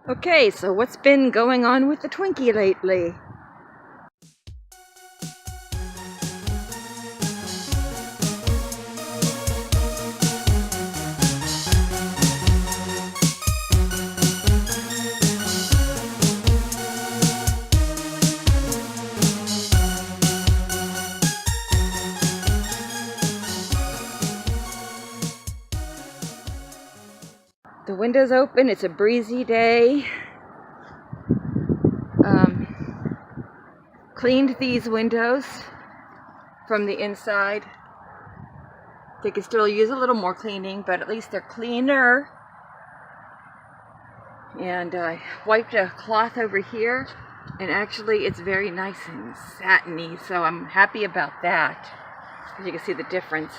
Okay, so what's been going on with the Twinkie lately? The window's open, it's a breezy day. Cleaned these windows from the inside. They could still use a little more cleaning, but at least they're cleaner. And I wiped a cloth over here, and actually it's very nice and satiny, so I'm happy about that. As you can see the difference.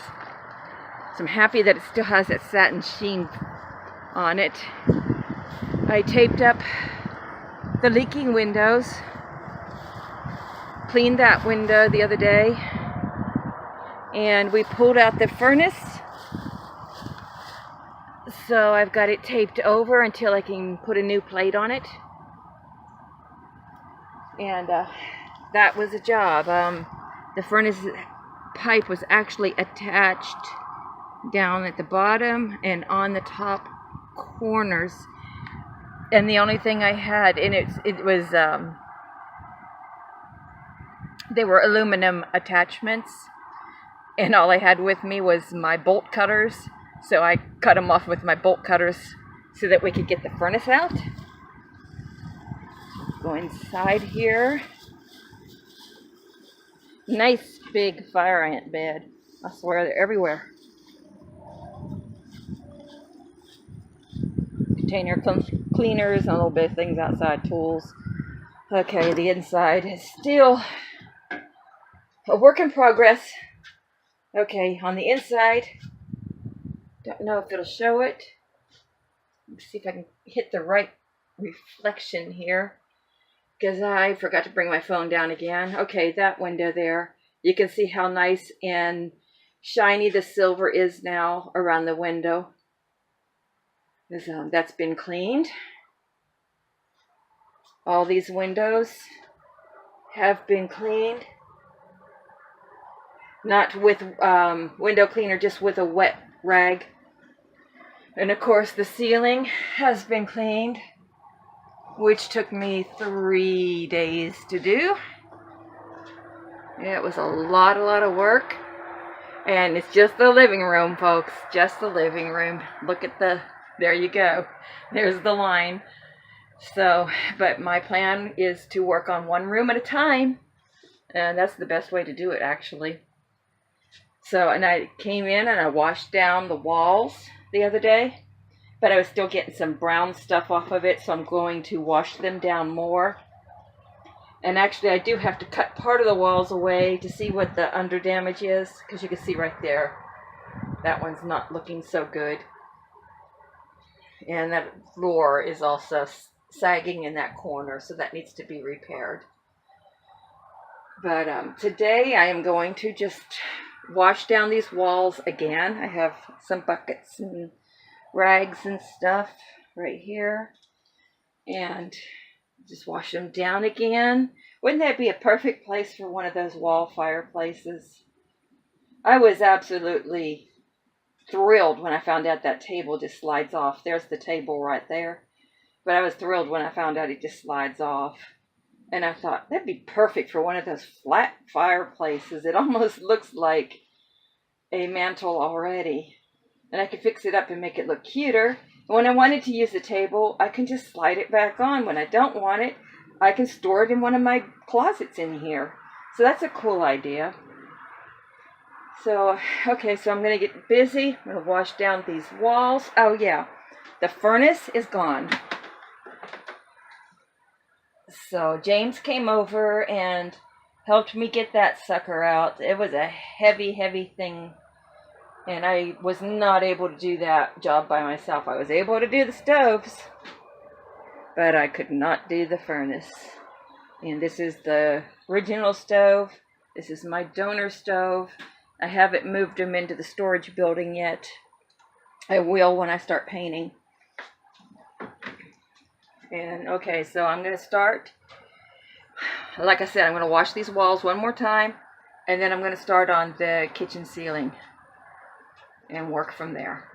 So I'm happy that it still has that satin sheen on it. I taped up the leaking windows, cleaned that window the other day, and we pulled out the furnace. So I've got it taped over until I can put a new plate on it. And that was a job. The furnace pipe was actually attached down at the bottom and on the top corners. And the only thing I had in it was, they were aluminum attachments. And all I had with me was my bolt cutters. So I cut them off with my bolt cutters so that we could get the furnace out. Go inside here. Nice big fire ant bed. I swear they're everywhere. Container cleaners and a little bit of things outside, tools. Okay, the inside is still a work in progress. Okay, on the inside, don't know if it'll show it. Let's see if I can hit the right reflection here, because I forgot to bring my phone down again. Okay, that window there. You can see how nice and shiny the silver is now around the window. That's been cleaned. All these windows have been cleaned. Not with window cleaner, just with a wet rag. And of course the ceiling has been cleaned, which took me 3 days to do. It was a lot of work. And it's just the living room, folks. Just the living room. Look at there you go. There's the line. So, but my plan is to work on one room at a time. And that's the best way to do it, actually. So, and I came in and I washed down the walls the other day. But I was still getting some brown stuff off of it, so I'm going to wash them down more. And actually, I do have to cut part of the walls away to see what the under damage is, because you can see right there, that one's not looking so good. And that floor is also sagging in that corner, so that needs to be repaired. But today I am going to just wash down these walls again. I have some buckets and rags and stuff right here, and just wash them down again. Wouldn't that be a perfect place for one of those wall fireplaces? I was absolutely thrilled when I found out that table just slides off. There's the table right there. But I was thrilled when I found out it just slides off. And I thought, that'd be perfect for one of those flat fireplaces. It almost looks like a mantle already. And I could fix it up and make it look cuter. When I wanted to use the table, I can just slide it back on. When I don't want it, I can store it in one of my closets in here. So that's a cool idea. So, okay, so I'm going to get busy. I'm going to wash down these walls. Oh, yeah. The furnace is gone. So James came over and helped me get that sucker out. It was a heavy thing. And I was not able to do that job by myself. I was able to do the stoves, but I could not do the furnace. And this is the original stove. This is my donor stove. I haven't moved them into the storage building yet. I will when I start painting. And okay, so I'm going to start. Like I said, I'm going to wash these walls one more time, and then I'm going to start on the kitchen ceiling and work from there.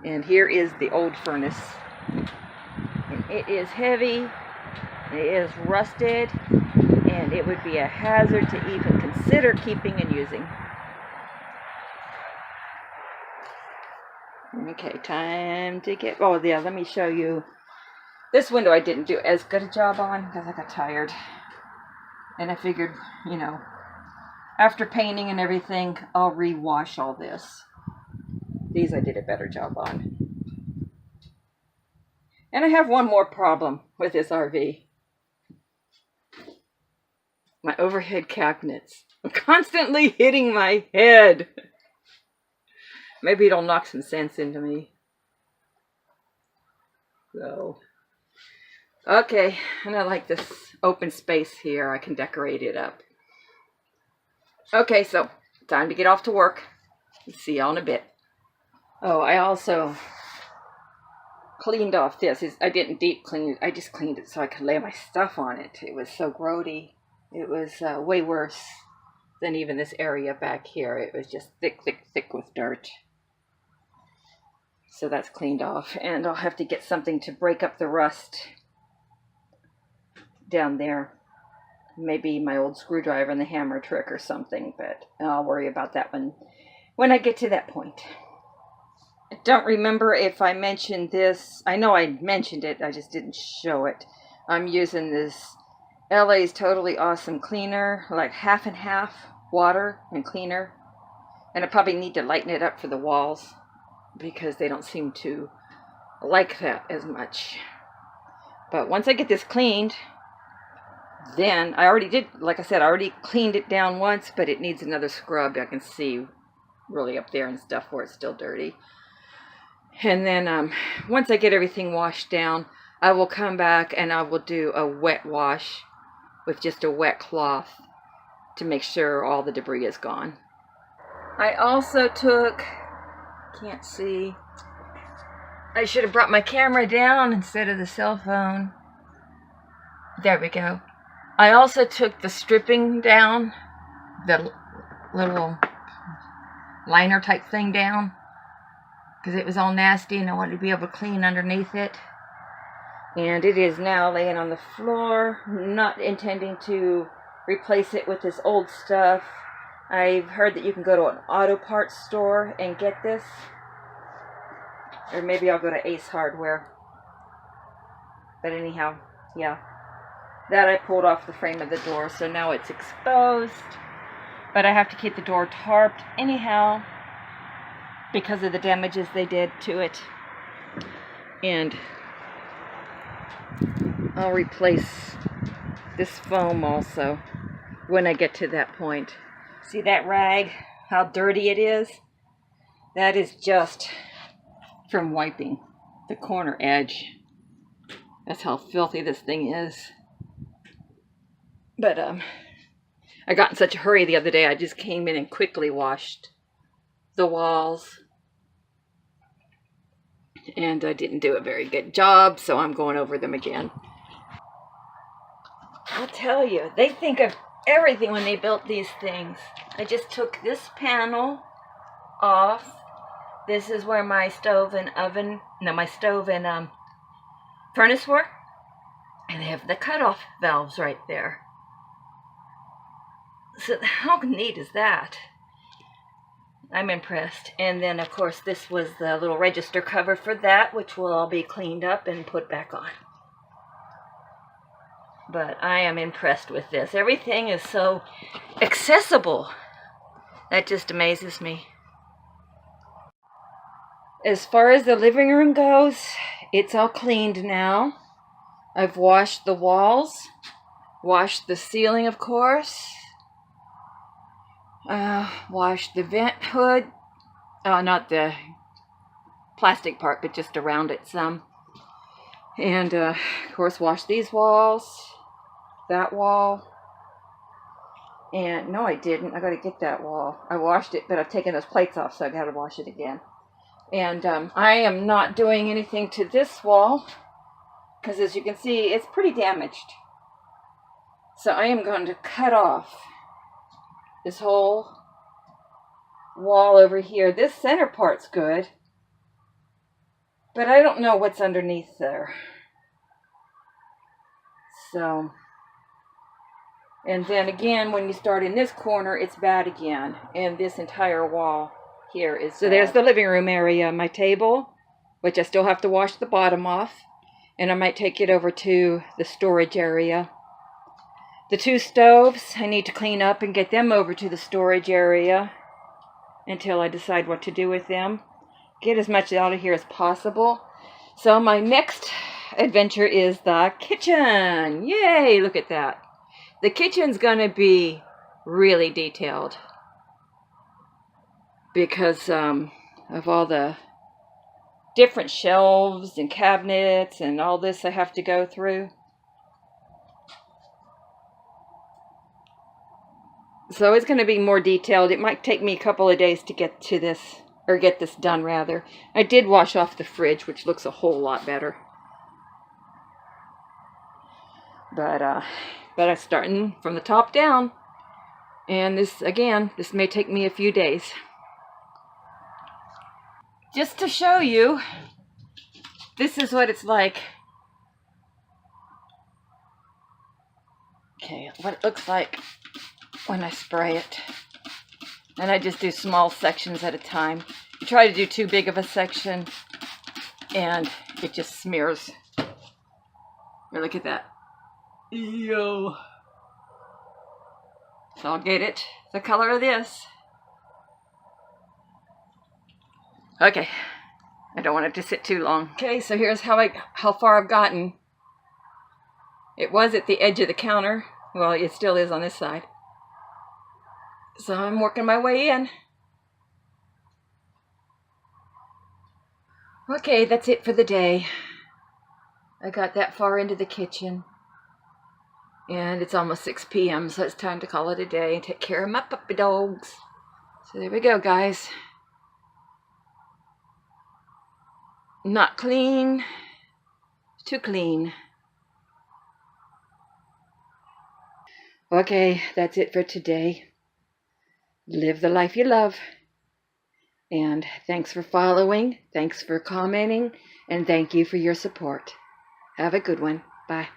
And here is the old furnace. And it is heavy, it is rusted, and it would be a hazard to even consider keeping and using. Okay, time to get, oh yeah, let me show you. This window I didn't do as good a job on because I got tired. And I figured, you know, after painting and everything, I'll rewash all this. These I did a better job on. And I have one more problem with this RV. My overhead cabinets. I'm constantly hitting my head. Maybe it'll knock some sense into me. So, okay, and I like this open space here. I can decorate it up. Okay, so time to get off to work. See y'all in a bit. Oh, I also cleaned off this. I didn't deep clean it. I just cleaned it so I could lay my stuff on it. It was so grody. It was way worse than even this area back here. It was just thick, thick, thick with dirt. So that's cleaned off. And I'll have to get something to break up the rust down there. Maybe my old screwdriver and the hammer trick or something, but I'll worry about that when I get to that point. I don't remember if I mentioned this. I know I mentioned it, I just didn't show it. I'm using this LA's Totally Awesome cleaner, like half and half water and cleaner. And I probably need to lighten it up for the walls because they don't seem to like that as much. But once I get this cleaned, then I already did, like I said, I already cleaned it down once, but it needs another scrub. I can see really up there and stuff where it's still dirty. And then once I get everything washed down, I will come back and I will do a wet wash with just a wet cloth to make sure all the debris is gone. I also took, can't see, I should have brought my camera down instead of the cell phone. There we go. I also took the stripping down, the little liner type thing down, because it was all nasty and I wanted to be able to clean underneath it. And it is now laying on the floor, not intending to replace it with this old stuff. I've heard that you can go to an auto parts store and get this. Or maybe I'll go to Ace Hardware. But anyhow, yeah. That I pulled off the frame of the door, so now it's exposed. But I have to keep the door tarped anyhow because of the damages they did to it. And I'll replace this foam also when I get to that point. See that rag? How dirty it is? That is just from wiping the corner edge. That's how filthy this thing is. But I got in such a hurry the other day, I just came in and quickly washed the walls. And I didn't do a very good job, so I'm going over them again. I'll tell you, they think of everything when they built these things. I just took this panel off. This is where my stove and furnace were. And they have the cutoff valves right there. So how neat is that? I'm impressed. And then, of course, this was the little register cover for that, which will all be cleaned up and put back on. But I am impressed with this. Everything is so accessible. That just amazes me. As far as the living room goes, it's all cleaned now. I've washed the walls, washed the ceiling, of course. Washed the vent hood, not the plastic part, but just around it some. And of course washed these walls, that wall. And no, I didn't. I gotta get that wall. I washed it, but I've taken those plates off, so I gotta wash it again. And I am not doing anything to this wall because as you can see, it's pretty damaged. So I am going to cut off this whole wall over here. This center part's good, but I don't know what's underneath there. So, and then again, when you start in this corner, it's bad again. And this entire wall here is bad. So there's the living room area, my table, which I still have to wash the bottom off. And I might take it over to the storage area. The 2 stoves, I need to clean up and get them over to the storage area until I decide what to do with them. Get as much out of here as possible. So my next adventure is the kitchen. Yay, look at that. The kitchen's gonna be really detailed because of all the different shelves and cabinets and all this I have to go through. So it's going to be more detailed. It might take me a couple of days to get to this, or get this done rather. I did wash off the fridge, which looks a whole lot better. But I'm starting from the top down. And this, again, this may take me a few days. Just to show you, this is what it's like. Okay, what it looks like when I spray it. And I just do small sections at a time. You try to do too big of a section and it just smears. Here, look at that. Yo. So I'll get it the color of this. Okay. I don't want it to sit too long. Okay, so here's how far I've gotten. It was at the edge of the counter. Well, it still is on this side. So I'm working my way in. Okay, that's it for the day. I got that far into the kitchen. And it's almost 6 p.m., so it's time to call it a day and take care of my puppy dogs. So there we go, guys. Not clean. Too clean. Okay, that's it for today. Live the life you love. And thanks for following, thanks for commenting, and thank you for your support. Have a good one. Bye.